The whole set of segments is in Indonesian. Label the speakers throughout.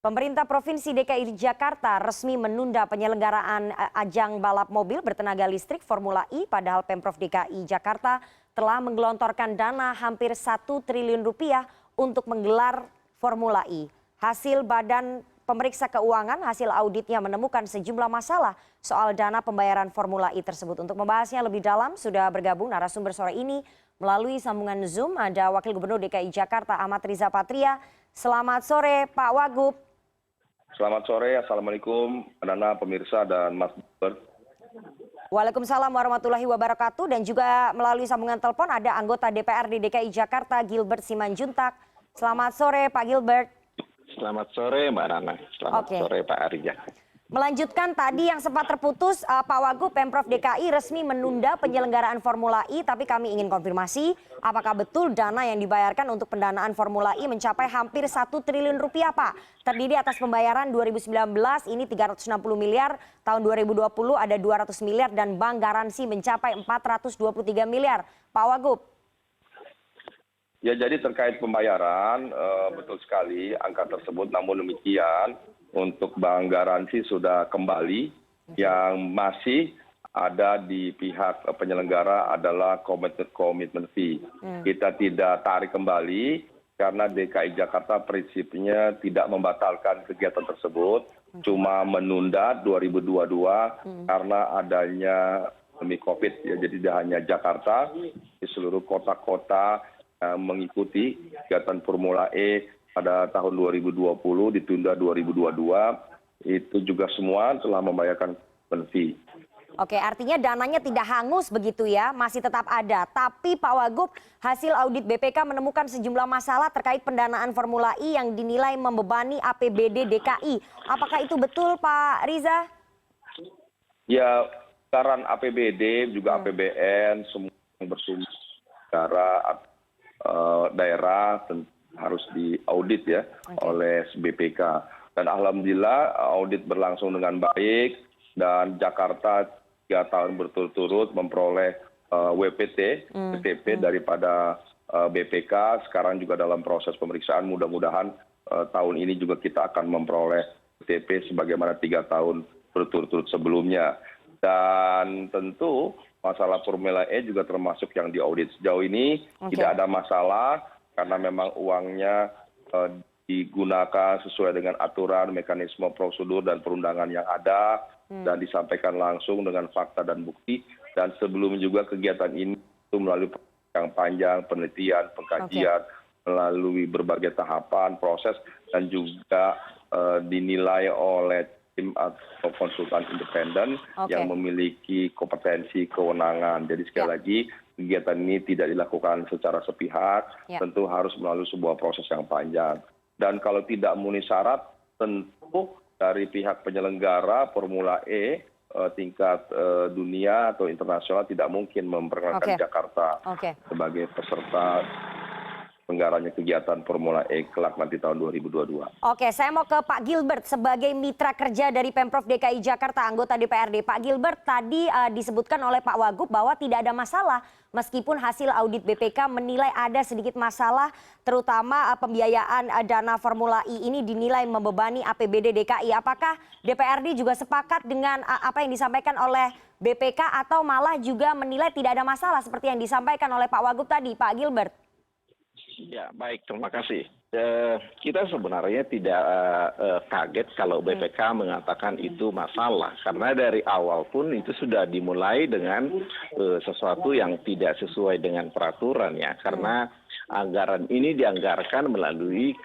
Speaker 1: Pemerintah Provinsi DKI Jakarta resmi menunda penyelenggaraan ajang balap mobil bertenaga listrik Formula E, padahal Pemprov DKI Jakarta telah menggelontorkan dana hampir 1 triliun rupiah untuk menggelar Formula E. Hasil Badan Pemeriksa Keuangan, hasil auditnya menemukan sejumlah masalah soal dana pembayaran Formula E tersebut. Untuk membahasnya lebih dalam sudah bergabung narasumber sore ini melalui sambungan Zoom. Ada Wakil Gubernur DKI Jakarta Ahmad Riza Patria. Selamat sore Pak Wagub.
Speaker 2: Selamat sore, Assalamualaikum, Nana, pemirsa, dan Mas Gilbert.
Speaker 1: Waalaikumsalam warahmatullahi wabarakatuh. Dan juga melalui sambungan telepon ada anggota DPRD DKI Jakarta Gilbert Simanjuntak. Selamat sore Pak Gilbert.
Speaker 3: Selamat sore Mbak Nana, selamat sore Pak Arya.
Speaker 1: Melanjutkan tadi yang sempat terputus, Pak Wagub, Pemprov DKI resmi menunda penyelenggaraan Formula E, tapi kami ingin konfirmasi apakah betul dana yang dibayarkan untuk pendanaan Formula E mencapai hampir 1 triliun rupiah, Pak? Terdiri atas pembayaran 2019 ini 360 miliar, tahun 2020 ada 200 miliar, dan bank garansi mencapai 423 miliar. Pak Wagub.
Speaker 2: Ya, jadi terkait pembayaran, betul sekali angka tersebut, namun demikian, untuk bank garansi sudah kembali. Yang masih ada di pihak penyelenggara adalah commitment fee. Kita tidak tarik kembali karena DKI Jakarta prinsipnya tidak membatalkan kegiatan tersebut, cuma menunda 2022 karena adanya pandemi COVID. Ya, jadi tidak hanya Jakarta, di seluruh kota-kota mengikuti kegiatan Formula E pada tahun 2020 ditunda 2022, itu juga semua telah membayarkan fee.
Speaker 1: Oke, artinya dananya tidak hangus begitu ya, masih tetap ada. Tapi Pak Wagub, hasil audit BPK menemukan sejumlah masalah terkait pendanaan Formula E yang dinilai membebani APBD DKI. Apakah itu betul Pak Riza?
Speaker 2: Ya, anggaran APBD juga APBN semua yang bersumber negara daerah tentu harus diaudit ya oleh BPK. Dan alhamdulillah audit berlangsung dengan baik dan Jakarta 3 tahun berturut-turut memperoleh WPT daripada BPK. Sekarang juga dalam proses pemeriksaan, mudah-mudahan tahun ini juga kita akan memperoleh WTP sebagaimana 3 tahun berturut-turut sebelumnya. Dan tentu masalah Formula E juga termasuk yang diaudit. Sejauh ini tidak ada masalah karena memang uangnya digunakan sesuai dengan aturan, mekanisme, prosedur, dan perundangan yang ada dan disampaikan langsung dengan fakta dan bukti. Dan sebelum juga kegiatan ini itu melalui yang panjang, penelitian, pengkajian, melalui berbagai tahapan, proses, dan juga dinilai oleh tim atau konsultan independen yang memiliki kompetensi kewenangan. Jadi sekali lagi kegiatan ini tidak dilakukan secara sepihak, tentu harus melalui sebuah proses yang panjang. Dan kalau tidak memenuhi syarat, tentu dari pihak penyelenggara Formula E tingkat dunia atau internasional tidak mungkin memperkenalkan Jakarta sebagai peserta penggaranya kegiatan Formula E kelak nanti tahun 2022.
Speaker 1: Oke, saya mau ke Pak Gilbert sebagai mitra kerja dari Pemprov DKI Jakarta, anggota DPRD. Pak Gilbert, tadi disebutkan oleh Pak Wagub bahwa tidak ada masalah meskipun hasil audit BPK menilai ada sedikit masalah, terutama pembiayaan dana Formula E ini dinilai membebani APBD DKI. Apakah DPRD juga sepakat dengan apa yang disampaikan oleh BPK atau malah juga menilai tidak ada masalah seperti yang disampaikan oleh Pak Wagub tadi, Pak Gilbert?
Speaker 3: Ya, baik, terima kasih. Kita sebenarnya tidak kaget kalau BPK mengatakan itu masalah, karena dari awal pun itu sudah dimulai dengan sesuatu yang tidak sesuai dengan peraturan ya, karena anggaran ini dianggarkan melalui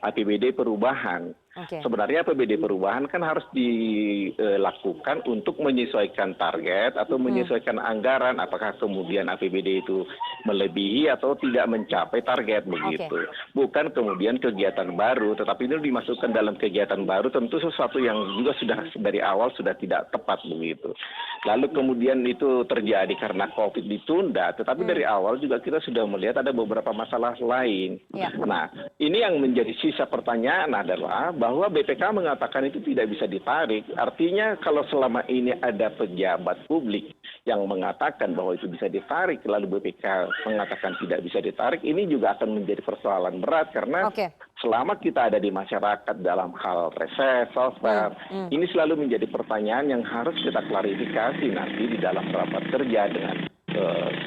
Speaker 3: APBD perubahan. Sebenarnya APBD perubahan kan harus dilakukan untuk menyesuaikan target atau menyesuaikan anggaran, apakah kemudian APBD itu melebihi atau tidak mencapai target begitu. Bukan kemudian kegiatan baru, tetapi ini dimasukkan dalam kegiatan baru, tentu sesuatu yang juga sudah dari awal sudah tidak tepat begitu. Lalu kemudian itu terjadi karena COVID ditunda, tetapi dari awal juga kita sudah melihat ada beberapa masalah lain. Nah, ini yang menjadi sisa pertanyaan adalah bahwa BPK mengatakan itu tidak bisa ditarik. Artinya kalau selama ini ada pejabat publik yang mengatakan bahwa itu bisa ditarik, lalu BPK mengatakan tidak bisa ditarik, ini juga akan menjadi persoalan berat karena selama kita ada di masyarakat dalam hal reses, software, ini selalu menjadi pertanyaan yang harus kita klarifikasi nanti di dalam rapat kerja dengan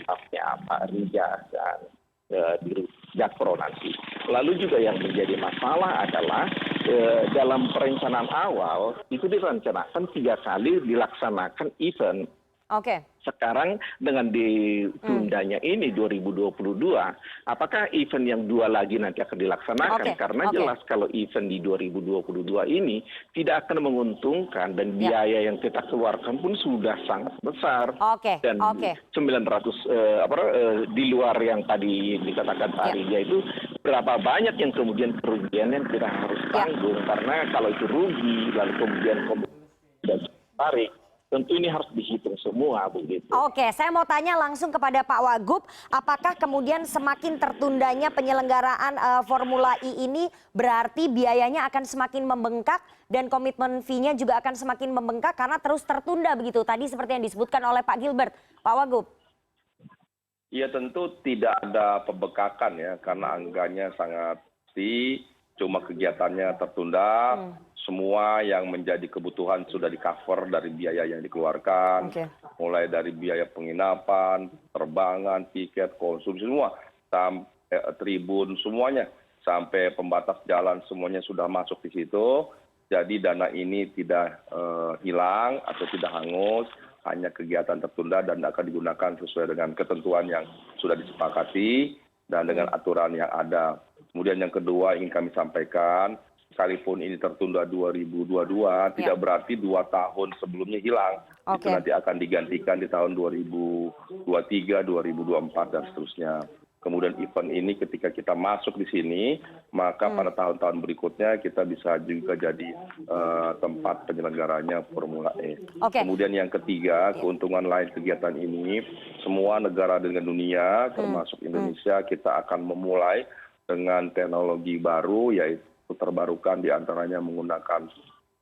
Speaker 3: stafnya Pak Rija dan di Jakpro nanti. Lalu juga yang menjadi masalah adalah dalam perencanaan awal itu direncanakan 3 kali dilaksanakan event. Sekarang dengan ditundanya ini 2022, apakah event yang 2 lagi nanti akan dilaksanakan? Karena jelas kalau event di 2022 ini tidak akan menguntungkan dan biaya yang kita keluarkan pun sudah sangat besar. Dan 900 di luar yang tadi dikatakan Pak Rija itu berapa banyak yang kemudian kerugian yang kita harus tanggung, karena kalau itu rugi lalu kemudian tarik, tentu ini harus dihitung semua begitu.
Speaker 1: Saya mau tanya langsung kepada Pak Wagub, apakah kemudian semakin tertundanya penyelenggaraan Formula E ini berarti biayanya akan semakin membengkak dan komitmen fee-nya juga akan semakin membengkak karena terus tertunda begitu? Tadi seperti yang disebutkan oleh Pak Gilbert. Pak Wagub.
Speaker 2: Ya tentu tidak ada pembengkakan ya, karena anggarannya sangat tinggi, cuma kegiatannya tertunda. Semua yang menjadi kebutuhan sudah di-cover dari biaya yang dikeluarkan, mulai dari biaya penginapan, terbangan, tiket, konsumsi semua, sampai tribun semuanya, sampai pembatas jalan semuanya sudah masuk di situ. Jadi dana ini tidak hilang atau tidak hangus, hanya kegiatan tertunda dan akan digunakan sesuai dengan ketentuan yang sudah disepakati dan dengan aturan yang ada. Kemudian yang kedua ingin kami sampaikan, sekalipun ini tertunda 2022, tidak berarti 2 tahun sebelumnya hilang. Itu nanti akan digantikan di tahun 2023, 2024, dan seterusnya. Kemudian event ini ketika kita masuk di sini, maka pada tahun-tahun berikutnya kita bisa juga jadi tempat penyelenggaranya Formula E. Kemudian yang ketiga, keuntungan lain kegiatan ini, semua negara dengan dunia, termasuk Indonesia, kita akan memulai dengan teknologi baru, yaitu terbarukan diantaranya menggunakan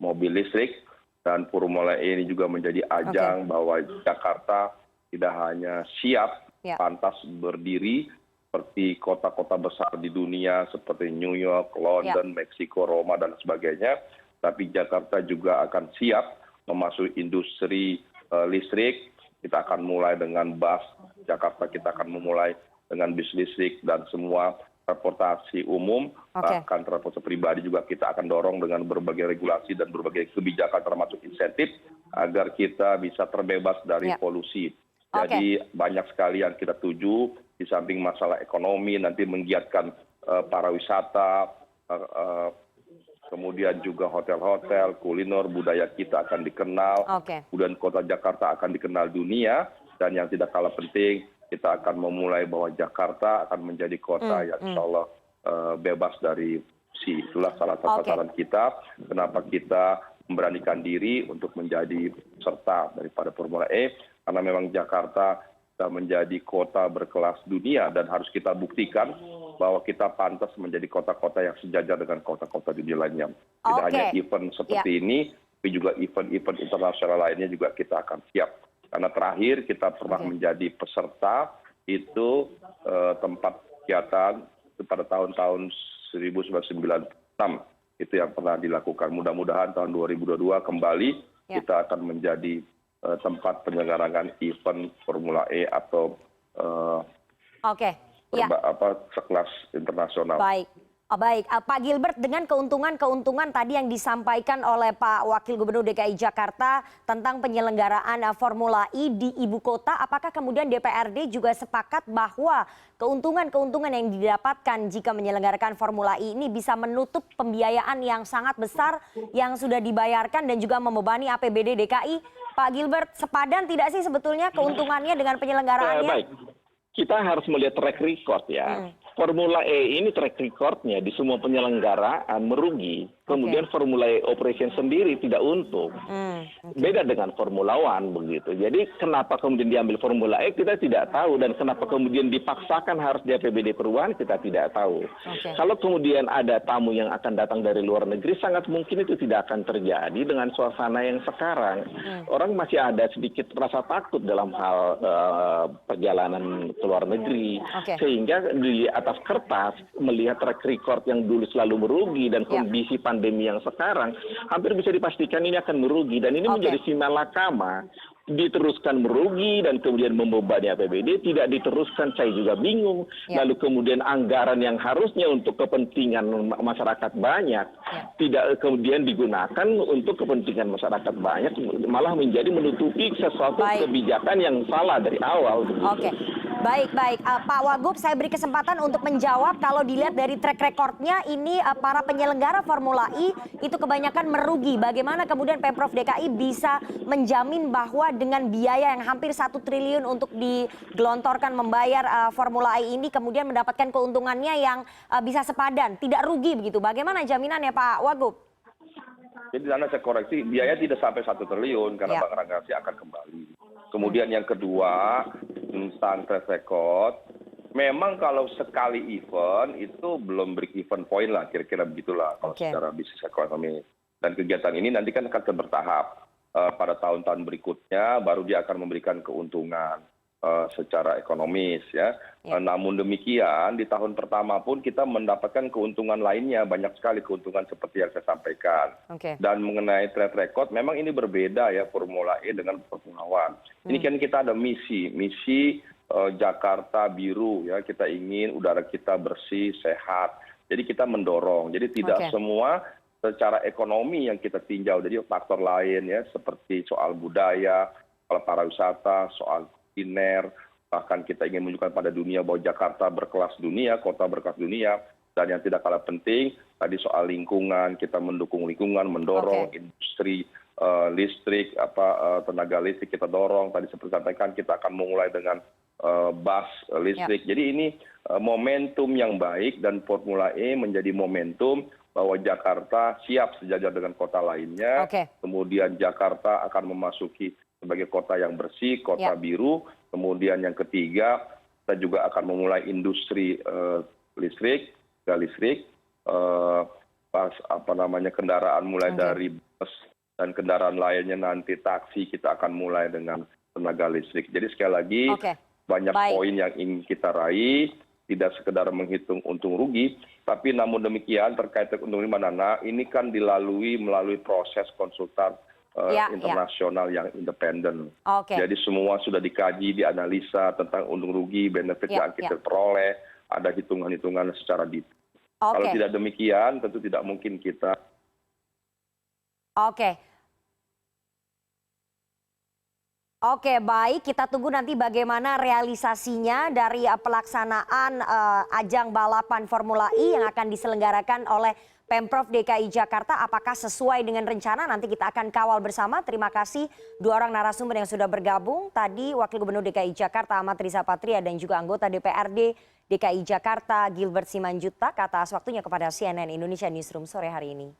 Speaker 2: mobil listrik, dan Formula E ini juga menjadi ajang bahwa Jakarta tidak hanya siap, pantas berdiri seperti kota-kota besar di dunia seperti New York, London, Meksiko, Roma, dan sebagainya, tapi Jakarta juga akan siap memasuki industri listrik. Kita akan mulai dengan bus Jakarta, kita akan memulai dengan bis listrik dan semua transportasi umum, bahkan transportasi pribadi juga kita akan dorong dengan berbagai regulasi dan berbagai kebijakan termasuk insentif agar kita bisa terbebas dari polusi. Jadi banyak sekali yang kita tuju, di samping masalah ekonomi, nanti menggiatkan para wisata, kemudian juga hotel-hotel, kuliner, budaya kita akan dikenal, kemudian kota Jakarta akan dikenal dunia, dan yang tidak kalah penting, kita akan memulai bahwa Jakarta akan menjadi kota yang insya Allah bebas dari polusi. Itulah salah satu sasaran kita, kenapa kita memberanikan diri untuk menjadi peserta daripada Formula E, karena memang Jakarta menjadi kota berkelas dunia dan harus kita buktikan bahwa kita pantas menjadi kota-kota yang sejajar dengan kota-kota dunia lainnya. Tidak hanya event seperti ini, tapi juga event-event internasional lainnya juga kita akan siap. Karena terakhir kita pernah menjadi peserta itu tempat kegiatan pada tahun-tahun 1996. Itu yang pernah dilakukan. Mudah-mudahan tahun 2022 kembali kita akan menjadi tempat penyelenggaraan event Formula E atau sekelas internasional.
Speaker 1: Baik, Pak Gilbert, dengan keuntungan-keuntungan tadi yang disampaikan oleh Pak Wakil Gubernur DKI Jakarta tentang penyelenggaraan Formula E di ibu kota, apakah kemudian DPRD juga sepakat bahwa keuntungan-keuntungan yang didapatkan jika menyelenggarakan Formula E ini bisa menutup pembiayaan yang sangat besar yang sudah dibayarkan dan juga membebani APBD DKI? Pak Gilbert, sepadan tidak sih sebetulnya keuntungannya dengan penyelenggaraannya?
Speaker 3: Baik, kita harus melihat track record ya. Formula E ini track recordnya di semua penyelenggaraan merugi. kemudian Formula E Operation sendiri tidak untung.
Speaker 1: Oke.
Speaker 3: Beda dengan Formula One begitu. Jadi kenapa kemudian diambil Formula E kita tidak tahu, dan kenapa kemudian dipaksakan harus di APBD perubahan kita tidak tahu.
Speaker 1: Oke.
Speaker 3: Kalau kemudian ada tamu yang akan datang dari luar negeri, sangat mungkin itu tidak akan terjadi dengan suasana yang sekarang. Orang masih ada sedikit rasa takut dalam hal perjalanan ke luar negeri.
Speaker 1: Oke.
Speaker 3: Sehingga di atas kertas melihat track record yang dulu selalu merugi dan kondisi pandemi yang sekarang, hampir bisa dipastikan ini akan merugi, dan ini menjadi simalakama. Diteruskan merugi dan kemudian membebani APBD, tidak diteruskan saya juga bingung. Lalu kemudian anggaran yang harusnya untuk kepentingan masyarakat banyak tidak kemudian digunakan untuk kepentingan masyarakat banyak, malah menjadi menutupi sesuatu kebijakan yang salah dari awal.
Speaker 1: Oke, baik. Pak Wagub, saya beri kesempatan untuk menjawab. Kalau dilihat dari track recordnya ini para penyelenggara Formula E itu kebanyakan merugi. Bagaimana kemudian Pemprov DKI bisa menjamin bahwa dengan biaya yang hampir 1 triliun untuk digelontorkan membayar Formula E ini kemudian mendapatkan keuntungannya yang bisa sepadan, tidak rugi begitu. Bagaimana jaminannya Pak Wagub?
Speaker 2: Jadi saya koreksi, biaya tidak sampai 1 triliun karena Bang Ranggasih akan kembali. Kemudian yang kedua, tentang track record, memang kalau sekali event itu belum break even point lah, kira-kira begitulah kalau secara bisnis ekonomi. Dan kegiatan ini nanti kan akan bertahap. Pada tahun-tahun berikutnya baru dia akan memberikan keuntungan secara ekonomis ya. Namun demikian di tahun pertama pun kita mendapatkan keuntungan lainnya, banyak sekali keuntungan seperti yang saya sampaikan. Dan mengenai track record memang ini berbeda ya Formula E dengan Formula One. Ini kan kita ada misi Jakarta biru ya, kita ingin udara kita bersih, sehat. Jadi kita mendorong. Jadi tidak semua secara ekonomi yang kita tinjau, jadi faktor lain ya seperti soal budaya, soal pariwisata, soal kuliner, bahkan kita ingin menunjukkan pada dunia bahwa Jakarta berkelas dunia, kota berkelas dunia, dan yang tidak kalah penting tadi soal lingkungan, kita mendukung lingkungan, mendorong industri listrik, tenaga listrik kita dorong. Tadi seperti sampaikan kita akan memulai dengan bus listrik. Jadi ini momentum yang baik dan Formula E menjadi momentum bahwa Jakarta siap sejajar dengan kota lainnya. Kemudian Jakarta akan memasuki sebagai kota yang bersih, kota biru. Kemudian yang ketiga, kita juga akan memulai industri listrik, kendaraan mulai dari bus dan kendaraan lainnya nanti taksi kita akan mulai dengan tenaga listrik. Jadi sekali lagi banyak poin yang ingin kita raih. Tidak sekedar menghitung untung rugi, tapi namun demikian terkait untung Nana, ini kan melalui proses konsultan internasional yang independen. Jadi semua sudah dikaji, dianalisa tentang untung rugi, benefit yang kita peroleh, ada hitungan-hitungan secara detail. Kalau tidak demikian, tentu tidak mungkin kita.
Speaker 1: Oke, baik. Kita tunggu nanti bagaimana realisasinya dari pelaksanaan ajang balapan Formula E yang akan diselenggarakan oleh Pemprov DKI Jakarta. Apakah sesuai dengan rencana? Nanti kita akan kawal bersama. Terima kasih 2 orang narasumber yang sudah bergabung. Tadi Wakil Gubernur DKI Jakarta Ahmad Riza Patria dan juga anggota DPRD DKI Jakarta Gilbert Simanjuntak atas waktunya kepada CNN Indonesia Newsroom sore hari ini.